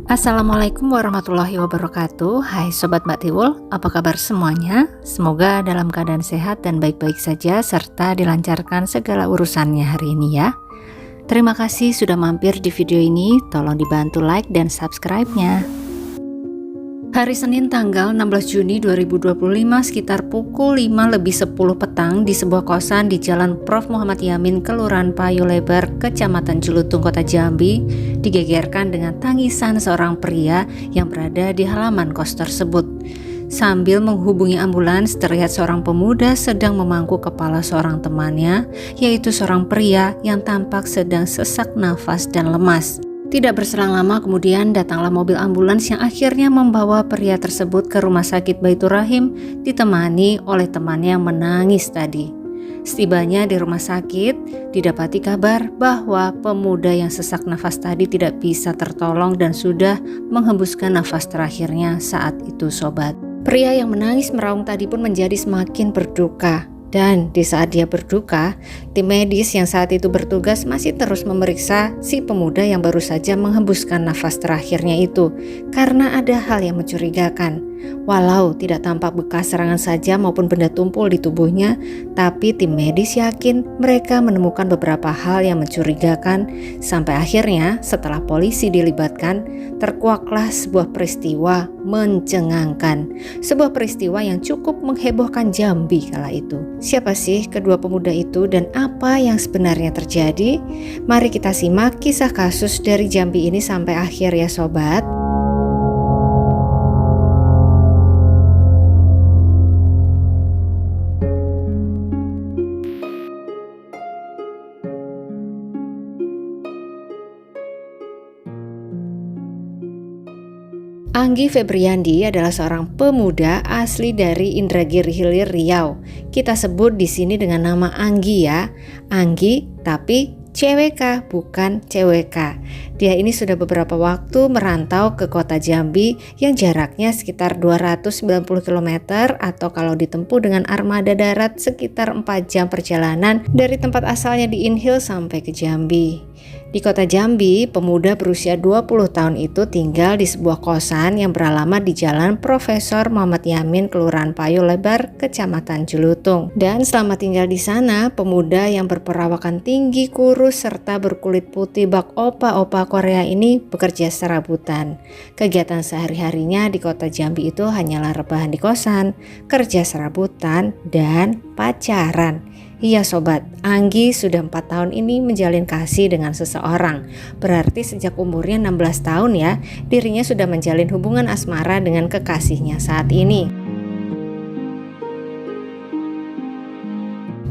Assalamualaikum warahmatullahi wabarakatuh. Hai Sobat Mbak Tiwul, apa kabar semuanya? Semoga dalam keadaan sehat dan baik-baik saja serta dilancarkan segala urusannya hari ini ya. Terima kasih sudah mampir di video ini, tolong dibantu like dan subscribe-nya. Hari Senin tanggal 16 Juni 2025 sekitar pukul 5:10 petang di sebuah kosan di Jalan Prof. Muhammad Yamin, Kelurahan Payulebar, Kecamatan Jelutung, Kota Jambi, digegerkan dengan tangisan seorang pria yang berada di halaman kos tersebut. Sambil menghubungi ambulans, terlihat seorang pemuda sedang memangku kepala seorang temannya, yaitu seorang pria yang tampak sedang sesak nafas dan lemas. Tidak berselang lama kemudian datanglah mobil ambulans yang akhirnya membawa pria tersebut ke Rumah Sakit Baitur Rahim, ditemani oleh temannya yang menangis tadi. Setibanya di rumah sakit, didapati kabar bahwa pemuda yang sesak nafas tadi tidak bisa tertolong dan sudah menghembuskan nafas terakhirnya saat itu sobat. Pria yang menangis meraung tadi pun menjadi semakin berduka. Dan di saat dia berduka, tim medis yang saat itu bertugas masih terus memeriksa si pemuda yang baru saja menghembuskan nafas terakhirnya itu karena ada hal yang mencurigakan. Walau tidak tampak bekas serangan saja maupun benda tumpul di tubuhnya, tapi tim medis yakin mereka menemukan beberapa hal yang mencurigakan sampai akhirnya setelah polisi dilibatkan, terkuaklah sebuah peristiwa mencengangkan. Sebuah peristiwa yang cukup menghebohkan Jambi kala itu. Siapa sih kedua pemuda itu dan apa yang sebenarnya terjadi? Mari kita simak kisah kasus dari Jambi ini sampai akhir ya sobat. Anggi Febriandi adalah seorang pemuda asli dari Indragiri Hilir, Riau. Kita sebut di sini dengan nama Anggi ya. Anggi tapi CWK bukan CWK. Dia ini sudah beberapa waktu merantau ke kota Jambi yang jaraknya sekitar 290 km atau kalau ditempuh dengan armada darat sekitar 4 jam perjalanan dari tempat asalnya di Inhil sampai ke Jambi. Di kota Jambi, pemuda berusia 20 tahun itu tinggal di sebuah kosan yang beralamat di Jalan Profesor Muhammad Yamin, Kelurahan Payulebar, Kecamatan Jelutung. Dan selama tinggal di sana, pemuda yang berperawakan tinggi, kurus, serta berkulit putih bak opa-opa Korea ini bekerja serabutan. Kegiatan sehari-harinya di kota Jambi itu hanyalah rebahan di kosan, kerja serabutan, dan pacaran. Iya sobat, Anggi sudah 4 tahun ini menjalin kasih dengan seseorang. Berarti sejak umurnya 16 tahun ya, dirinya sudah menjalin hubungan asmara dengan kekasihnya saat ini.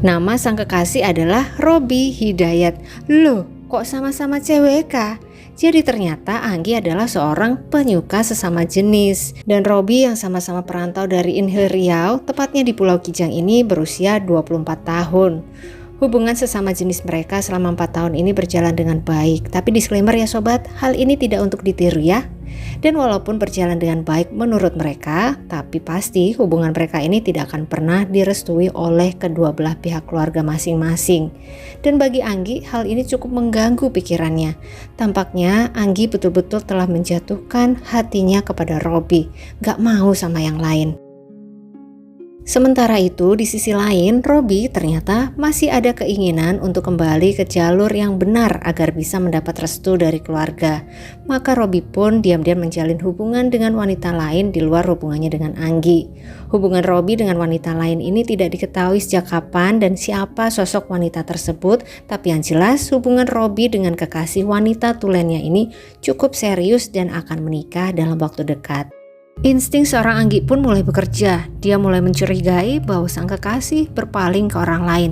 Nama sang kekasih adalah Robi Hidayat. Loh, kok sama-sama CWK? Jadi ternyata Anggi adalah seorang penyuka sesama jenis. Dan Robi yang sama-sama perantau dari Inhil Riau, tepatnya di Pulau Kijang ini berusia 24 tahun. Hubungan sesama jenis mereka selama 4 tahun ini berjalan dengan baik. Tapi disclaimer ya sobat, hal ini tidak untuk ditiru ya. Dan walaupun berjalan dengan baik menurut mereka, tapi pasti hubungan mereka ini tidak akan pernah direstui oleh kedua belah pihak keluarga masing-masing. Dan bagi Anggi hal ini cukup mengganggu pikirannya. Tampaknya Anggi betul-betul telah menjatuhkan hatinya kepada Robi, gak mau sama yang lain. Sementara itu di sisi lain Robi ternyata masih ada keinginan untuk kembali ke jalur yang benar agar bisa mendapat restu dari keluarga. Maka Robi pun diam-diam menjalin hubungan dengan wanita lain di luar hubungannya dengan Anggi. Hubungan Robi dengan wanita lain ini tidak diketahui sejak kapan dan siapa sosok wanita tersebut, tapi yang jelas hubungan Robi dengan kekasih wanita tulennya ini cukup serius dan akan menikah dalam waktu dekat. Insting seorang Anggi pun mulai bekerja. Dia mulai mencurigai bahwa sang kekasih berpaling ke orang lain.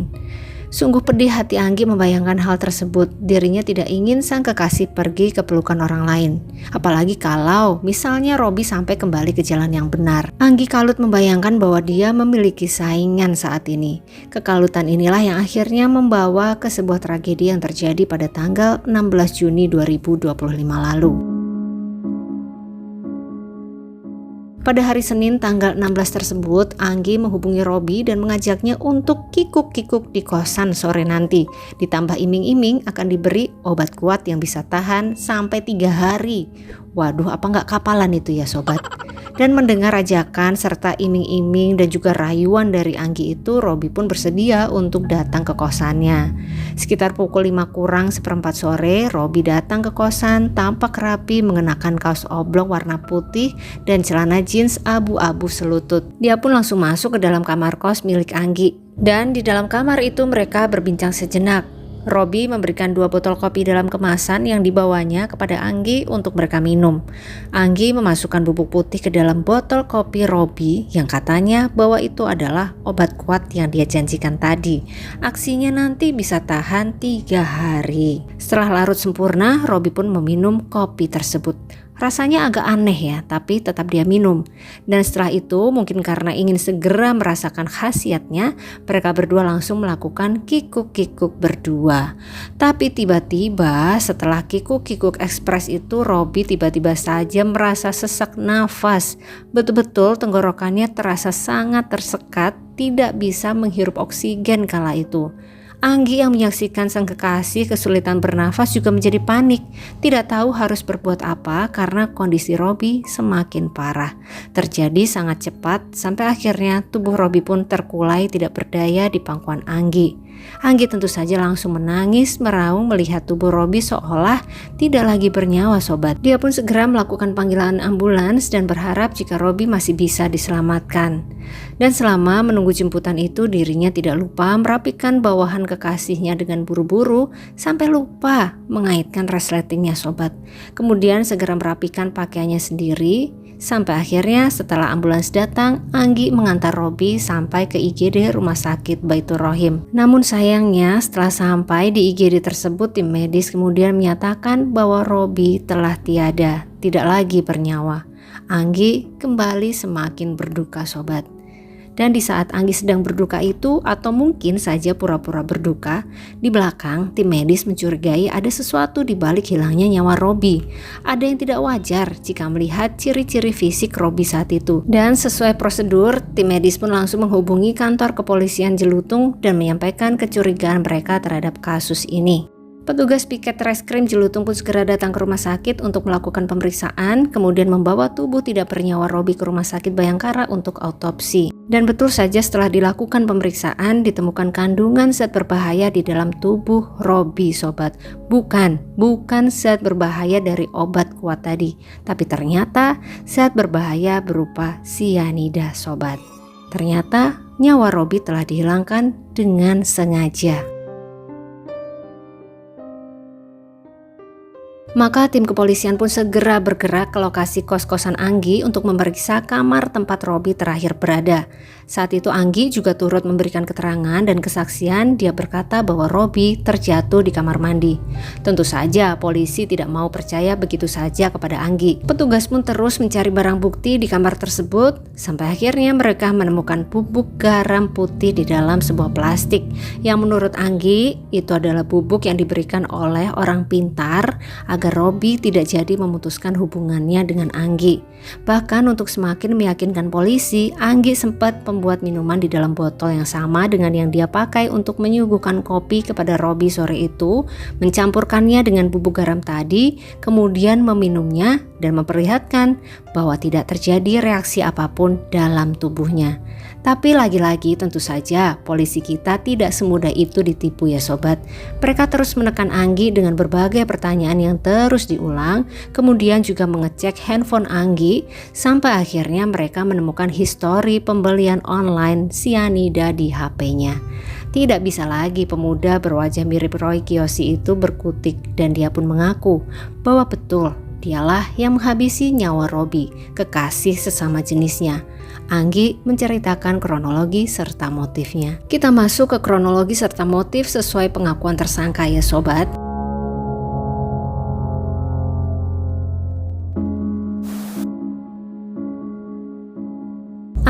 Sungguh pedih hati Anggi membayangkan hal tersebut. Dirinya tidak ingin sang kekasih pergi ke pelukan orang lain. Apalagi kalau misalnya Robi sampai kembali ke jalan yang benar. Anggi kalut membayangkan bahwa dia memiliki saingan saat ini. Kekalutan inilah yang akhirnya membawa ke sebuah tragedi yang terjadi pada tanggal 16 Juni 2025 lalu. Pada hari Senin tanggal 16 tersebut, Anggi menghubungi Robi dan mengajaknya untuk kikuk-kikuk di kosan sore nanti. Ditambah iming-iming akan diberi obat kuat yang bisa tahan sampai 3 hari. Waduh, apa nggak kapalan itu ya sobat? Dan mendengar ajakan serta iming-iming dan juga rayuan dari Anggi itu, Robi pun bersedia untuk datang ke kosannya. Sekitar pukul 5 kurang seperempat sore, Robi datang ke kosan tampak rapi mengenakan kaos oblong warna putih dan celana jeans abu-abu selutut. Dia pun langsung masuk ke dalam kamar kos milik Anggi. Dan di dalam kamar itu mereka berbincang sejenak. Robi memberikan 2 botol kopi dalam kemasan yang dibawanya kepada Anggi untuk mereka minum. Anggi memasukkan bubuk putih ke dalam botol kopi Robi yang katanya bahwa itu adalah obat kuat yang dia janjikan tadi. Aksinya nanti bisa tahan 3 hari. Setelah larut sempurna, Robi pun meminum kopi tersebut. Rasanya agak aneh ya, tapi tetap dia minum. Dan setelah itu mungkin karena ingin segera merasakan khasiatnya, mereka berdua langsung melakukan kikuk-kikuk berdua. Tapi tiba-tiba setelah kikuk-kikuk ekspres itu, Robi tiba-tiba saja merasa sesak nafas. Betul-betul tenggorokannya terasa sangat tersekat, tidak bisa menghirup oksigen kala itu. Anggi yang menyaksikan sang kekasih kesulitan bernafas juga menjadi panik. Tidak tahu harus berbuat apa karena kondisi Robi semakin parah. Terjadi sangat cepat sampai akhirnya tubuh Robi pun terkulai tidak berdaya di pangkuan Anggi. Anggi tentu saja langsung menangis meraung melihat tubuh Robi seolah tidak lagi bernyawa sobat. Dia pun segera melakukan panggilan ambulans dan berharap jika Robi masih bisa diselamatkan. Dan selama menunggu jemputan itu dirinya tidak lupa merapikan bawahan kekasihnya dengan buru-buru sampai lupa mengaitkan resletingnya sobat. Kemudian segera merapikan pakaiannya sendiri. Sampai akhirnya setelah ambulans datang, Anggi mengantar Robi sampai ke IGD Rumah Sakit Baitur Rohim. Namun sayangnya setelah sampai di IGD tersebut, tim medis kemudian menyatakan bahwa Robi telah tiada, tidak lagi bernyawa. Anggi kembali semakin berduka sobat. Dan di saat Anggi sedang berduka itu, atau mungkin saja pura-pura berduka, di belakang tim medis mencurigai ada sesuatu di balik hilangnya nyawa Robi. Ada yang tidak wajar jika melihat ciri-ciri fisik Robi saat itu. Dan sesuai prosedur, tim medis pun langsung menghubungi kantor kepolisian Jelutung dan menyampaikan kecurigaan mereka terhadap kasus ini. Petugas piket reskrim Jelutung pun segera datang ke rumah sakit untuk melakukan pemeriksaan, kemudian membawa tubuh tidak bernyawa Robi ke rumah sakit Bayangkara untuk autopsi. Dan betul saja setelah dilakukan pemeriksaan, ditemukan kandungan zat berbahaya di dalam tubuh Robi sobat. Bukan zat berbahaya dari obat kuat tadi, tapi ternyata zat berbahaya berupa sianida sobat. Ternyata nyawa Robi telah dihilangkan dengan sengaja. Maka tim kepolisian pun segera bergerak ke lokasi kos-kosan Anggi untuk memeriksa kamar tempat Robi terakhir berada. Saat itu Anggi juga turut memberikan keterangan dan kesaksian. Dia berkata bahwa Robi terjatuh di kamar mandi. Tentu saja polisi tidak mau percaya begitu saja kepada Anggi. Petugas pun terus mencari barang bukti di kamar tersebut sampai akhirnya mereka menemukan bubuk garam putih di dalam sebuah plastik yang menurut Anggi itu adalah bubuk yang diberikan oleh orang pintar agar Robi tidak jadi memutuskan hubungannya dengan Anggi. Bahkan untuk semakin meyakinkan polisi, Anggi sempat membuat minuman di dalam botol yang sama dengan yang dia pakai untuk menyuguhkan kopi kepada Robi sore itu, mencampurkannya dengan bubuk garam tadi, kemudian meminumnya dan memperlihatkan bahwa tidak terjadi reaksi apapun dalam tubuhnya. Tapi lagi-lagi tentu saja polisi kita tidak semudah itu ditipu ya sobat. Mereka terus menekan Anggi dengan berbagai pertanyaan yang terus diulang, kemudian juga mengecek handphone Anggi sampai akhirnya mereka menemukan histori pembelian online sianida di HP-nya. Tidak bisa lagi pemuda berwajah mirip Roy Kiyoshi itu berkutik dan dia pun mengaku bahwa betul dialah yang menghabisi nyawa Robi, kekasih sesama jenisnya. Anggi menceritakan kronologi serta motifnya. Kita masuk ke kronologi serta motif sesuai pengakuan tersangka ya sobat.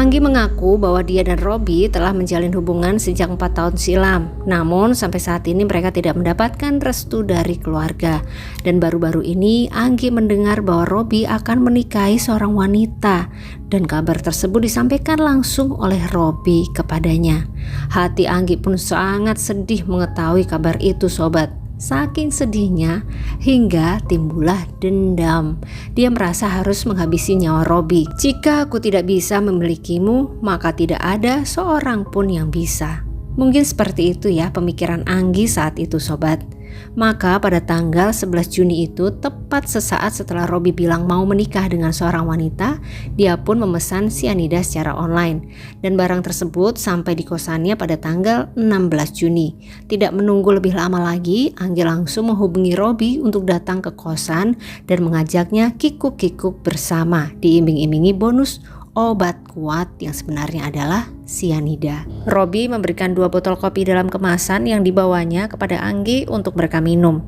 Anggi mengaku bahwa dia dan Robby telah menjalin hubungan sejak 4 tahun silam. Namun sampai saat ini mereka tidak mendapatkan restu dari keluarga. Dan baru-baru ini Anggi mendengar bahwa Robby akan menikahi seorang wanita. Dan kabar tersebut disampaikan langsung oleh Robby kepadanya. Hati Anggi pun sangat sedih mengetahui kabar itu sobat. Saking sedihnya hingga timbullah dendam. Dia merasa harus menghabisi nyawa Robby. Jika aku tidak bisa memilikimu, maka tidak ada seorang pun yang bisa. Mungkin seperti itu ya pemikiran Anggi saat itu sobat. Maka pada tanggal 11 Juni itu, tepat sesaat setelah Robby bilang mau menikah dengan seorang wanita, dia pun memesan sianida secara online. Dan barang tersebut sampai di kosannya pada tanggal 16 Juni. Tidak menunggu lebih lama lagi, Anggi langsung menghubungi Robby untuk datang ke kosan dan mengajaknya kikuk-kikuk bersama, diiming-imingi bonus obat kuat yang sebenarnya adalah sianida. Robby memberikan 2 botol kopi dalam kemasan yang dibawanya kepada Anggi untuk mereka minum.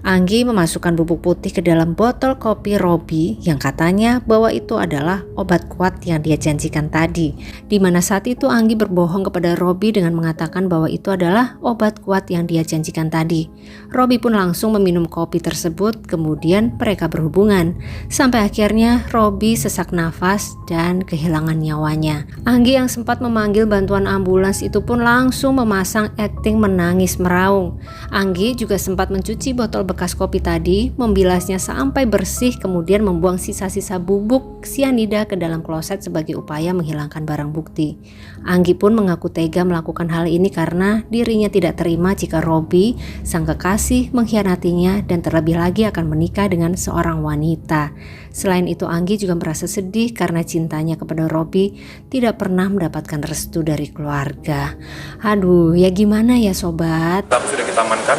Anggi memasukkan bubuk putih ke dalam botol kopi Robby yang katanya bahwa itu adalah obat kuat yang dia janjikan tadi. Di mana saat itu Anggi berbohong kepada Robby dengan mengatakan bahwa itu adalah obat kuat yang dia janjikan tadi. Robby pun langsung meminum kopi tersebut, kemudian mereka berhubungan. Sampai akhirnya Robby sesak nafas dan kehilangan nyawanya. Anggi yang sempat memanggil bantuan ambulans itu pun langsung memasang akting menangis meraung. Anggi juga sempat mencuci botol bekas kopi tadi, membilasnya sampai bersih, kemudian membuang sisa-sisa bubuk sianida ke dalam kloset sebagai upaya menghilangkan barang bukti. Anggi pun mengaku tega melakukan hal ini karena dirinya tidak terima jika Robby, sang kekasih, mengkhianatinya dan terlebih lagi akan menikah dengan seorang wanita. Selain itu Anggi juga merasa sedih karena cintanya kepada Robby tidak pernah mendapatkan restu dari keluarga. Aduh, ya gimana ya sobat? Sudah kita amankan.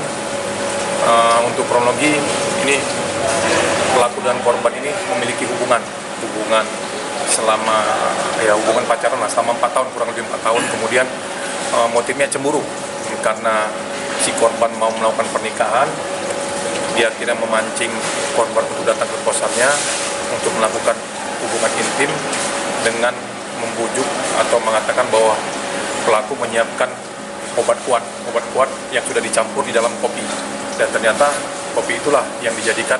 Untuk kronologi ini, pelaku dan korban ini memiliki hubungan selama hubungan pacaran selama 4 tahun, kurang lebih 4 tahun. Kemudian motifnya cemburu karena si korban mau melakukan pernikahan. Dia akhirnya memancing korban untuk datang ke kosannya untuk melakukan hubungan intim dengan membujuk atau mengatakan bahwa pelaku menyiapkan obat kuat yang sudah dicampur di dalam kopi, dan ternyata kopi itulah yang dijadikan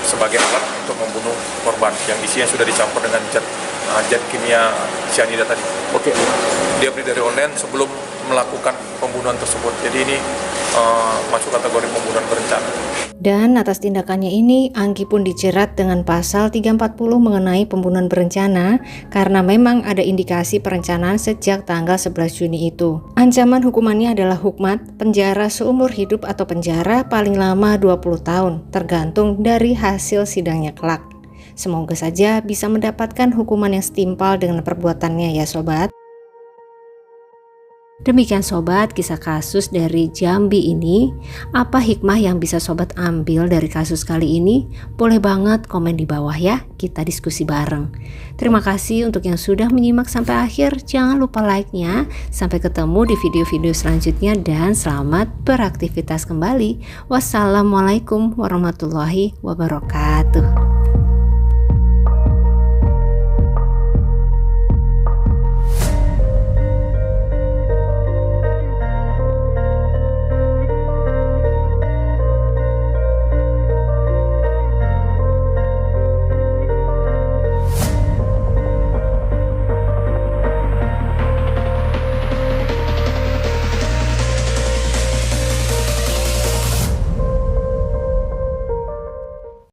sebagai alat untuk membunuh korban, yang isinya sudah dicampur dengan zat kimia cyanida tadi. Oke. Dia beli dari online sebelum melakukan pembunuhan tersebut. Jadi ini masuk kategori pembunuhan berencana. Dan atas tindakannya ini, Anggi pun dijerat dengan pasal 340 mengenai pembunuhan berencana karena memang ada indikasi perencanaan sejak tanggal 11 Juni itu. Ancaman hukumannya adalah hukmat, penjara seumur hidup atau penjara paling lama 20 tahun, tergantung dari hasil sidangnya kelak. Semoga saja bisa mendapatkan hukuman yang setimpal dengan perbuatannya ya sobat. Demikian sobat kisah kasus dari Jambi ini. Apa hikmah yang bisa sobat ambil dari kasus kali ini? Boleh banget komen di bawah ya, kita diskusi bareng. Terima kasih untuk yang sudah menyimak sampai akhir. Jangan lupa like-nya. Sampai ketemu di video-video selanjutnya dan selamat beraktivitas kembali. Wassalamualaikum warahmatullahi wabarakatuh.